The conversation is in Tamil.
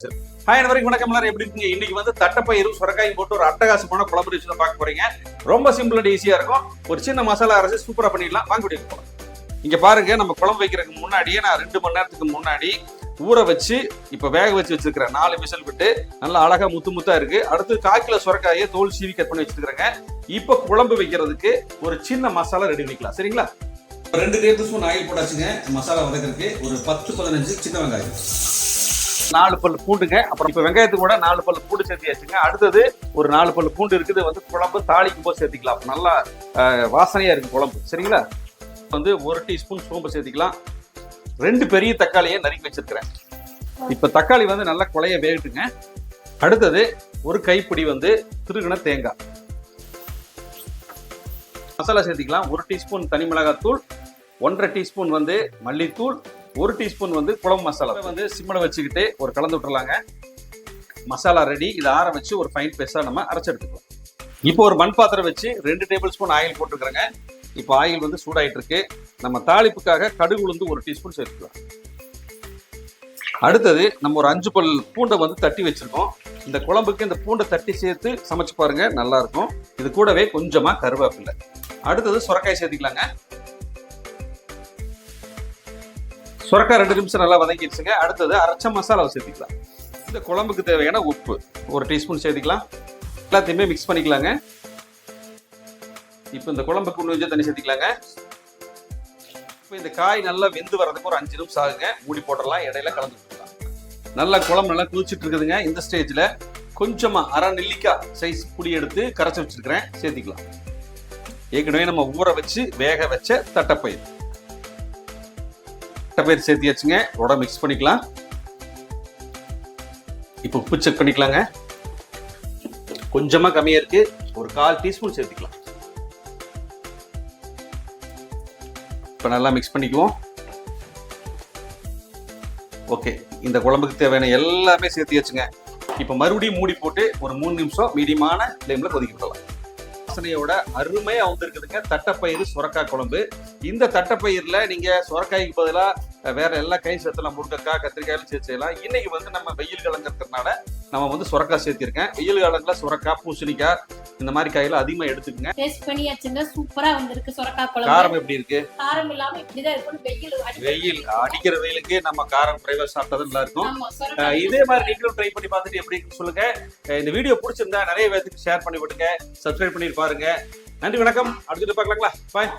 ஹாய் அனைவருக்கும் வணக்கம். எல்லாரும் எப்படி இருக்கீங்க? இன்னைக்கு வந்து தட்டைப்பயிறு சுரக்காயும் போட்டு ஒரு அட்டகாசமான குழம்பு டிஷ் தான் பார்க்க போறீங்க. ரொம்ப சிம்பிள் அண்ட் ஈஸியா இருக்கும். ஒரு சின்ன மசாலா அரைச்சு சூப்பரா பண்ணிடலாம். வாங்க வீடியோ போலாம். இங்க பாருங்க, நம்ம குழம்பு வைக்கிறதுக்கு முன்னாடியே நான் 2 மணி நேரத்துக்கு முன்னாடி ஊற வச்சு இப்ப வேக வச்சு வச்சிருக்கிறேன். 4 விசில் விட்டு நல்லா அழகா முத்து முத்தா இருக்கு. அடுத்து 1/4 கிலோ சுரக்காயை தோல் சீவி கட் பண்ணி வச்சிருக்கிறேங்க. இப்ப குழம்பு வைக்கிறதுக்கு ஒரு சின்ன மசாலா ரெடி பண்ணிக்கலாம். சரிங்களா? 2 டேபிள் ஸ்பூன் ஆயில் போட்டாச்சுங்க. மசாலா வதக்கிறதுக்கு ஒரு 10-15 சின்ன வெங்காயம், 4 பல் பூண்டுங்க. அப்புறம் இப்ப வெங்காயத்துக்கு கூட 4 பல் பூண்டு சேர்த்தியாச்சுங்க. அடுத்தது ஒரு 4 பல் பூண்டு இருக்குது, வந்து குழம்பு தாளிக்கும் போது சேர்த்திக்கலாம். நல்லா வாசனையா இருக்கு குழம்பு. சரிங்களா? வந்து 1 டீஸ்பூன் சோம்பு சேர்த்திக்கலாம். 2 பெரிய தக்காளியை நறுக்கி வச்சிருக்கிறேன். இப்ப தக்காளி வந்து நல்லா குழைய வேகட்டுங்க. அடுத்தது ஒரு கைப்பிடி வந்து திருகின தேங்காய். மசாலா சேர்த்திக்கலாம். 1 டீஸ்பூன் தனி மிளகாய் தூள், 1.5 டீஸ்பூன் வந்து மல்லித்தூள், 1 டீஸ்பூன் வந்து குழம்பு மசாலா வந்து சிம்மில் வச்சுக்கிட்டு ஒரு கலந்து விட்டுறலாங்க. மசாலா ரெடி. இதை ஆற வச்சு ஒரு ஃபைன் பேஸ்டா நம்ம அரைச்சு எடுத்துக்கலாம். இப்போ ஒரு மண் பாத்திரம் வச்சு 2 டேபிள் ஸ்பூன் ஆயில் போட்டுக்கிறேங்க. இப்போ ஆயில் வந்து சூடாயிட்டு இருக்கு. நம்ம தாளிப்புக்காக கடுகு உளுந்து 1 டீஸ்பூன் சேர்த்துக்கலாம். அடுத்தது நம்ம ஒரு 5 பல் பூண்டை வந்து தட்டி வச்சிருக்கோம். இந்த குழம்புக்கு இந்த பூண்டை தட்டி சேர்த்து சமைச்சு பாருங்க, நல்லா இருக்கும். இது கூடவே கொஞ்சமா கருவேப்பிலை. அடுத்தது சுரக்காய் சேர்த்துக்கலாங்க. சுரக்காய் 2 நிமிஷம் நல்லா வதங்கிடுச்சுங்க. அடுத்தது அரைச்ச மசாலாவை சேர்த்துக்கலாம். இந்த குழம்புக்கு தேவையான உப்பு 1 டீஸ்பூன் சேர்த்துக்கலாம். எல்லாத்தையுமே மிக்ஸ் பண்ணிக்கலாங்க. இப்போ இந்த குழம்புக்கு கொஞ்சம் தண்ணி சேர்த்துக்கலாங்க. இப்போ இந்த காய் நல்லா வெந்து வர்றதுக்கு ஒரு 5 நிமிஷம் ஆகுங்க. மூடி போட்டுடலாம். இடையில கலந்து விட்டுக்கலாம். நல்லா குழம்பு நல்லா குளிச்சுட்டு இருக்குதுங்க. இந்த ஸ்டேஜ்ல கொஞ்சமா அரை நெல்லிக்காய் சைஸ் புளி எடுத்து கரைச்சி வச்சிருக்கிறேன், சேர்த்திக்கலாம். ஏற்கனவே நம்ம ஊற வச்சு வேக வச்ச தட்டைப்பயிறு சேர்த்தியாச்சுங்க. இதோட மிக்ஸ் பண்ணிக்கலாம். இப்போ உப்பு செக் பண்ணிக்கலாங்க. கொஞ்சமா கம்மியா இருக்கு, ஒரு 1/4 டீஸ்பூன் சேர்த்துக்கலாம். இப்ப நல்லா மிக்ஸ் பண்ணிக்குவோம். ஓகே, இந்த குழம்புக்கு தேவையான எல்லாமே சேர்த்தியாச்சுங்க. இப்ப மறுபடியும் மூடி போட்டு ஒரு 3 நிமிஷம் மீடியமான ஃப்ளேம்ல கொதிக்க விடலாம். வாசனையோட அருமையா வந்துருக்குதுங்க தட்டைப்பயிறு சுரக்காய் குழம்பு. இந்த தட்டைப்பயிர்ல நீங்க சுரக்காய்க்கு பதிலா வேற எல்லா காயும் சேர்த்தலாம். முருங்கைக்காய், கத்திரிக்காயும் சேர்த்து செய்யலாம். இன்னைக்கு வந்து நம்ம வெயில் காலங்கிறதுனால நம்ம வந்து சுரக்காய் சேர்த்திருக்கேன். வெயில் காலத்துல சுரக்காய், பூசணிக்காய் இந்த மாதிரி காயெல்லாம் அதிகமா எடுத்துக்கங்க. டேஸ்ட் பண்ணியாச்சுங்க. சூப்பரா வந்திருக்கு சுரக்காய் குழம்பு. காரம் எப்படி இருக்கு? காரம் இல்லாம இப்படிதான் இருக்கும். வெயில் அடிக்கிற வெயிலுக்கு நம்ம காரம் குறைவா சாப்பிட்டா நல்லா இருக்கும். இதே மாதிரி நீங்களும் ட்ரை பண்ணி பார்த்துட்டு எப்படி சொல்லுங்க. இந்த வீடியோ பிடிச்சிருந்தா நிறைய பேருக்கு ஷேர் பண்ணி விடுங்க. சப்ஸ்கிரைப் பண்ணி பாருங்க. நன்றி, வணக்கம். அடுத்துட்டு பார்க்கலாங்களா? பாய்.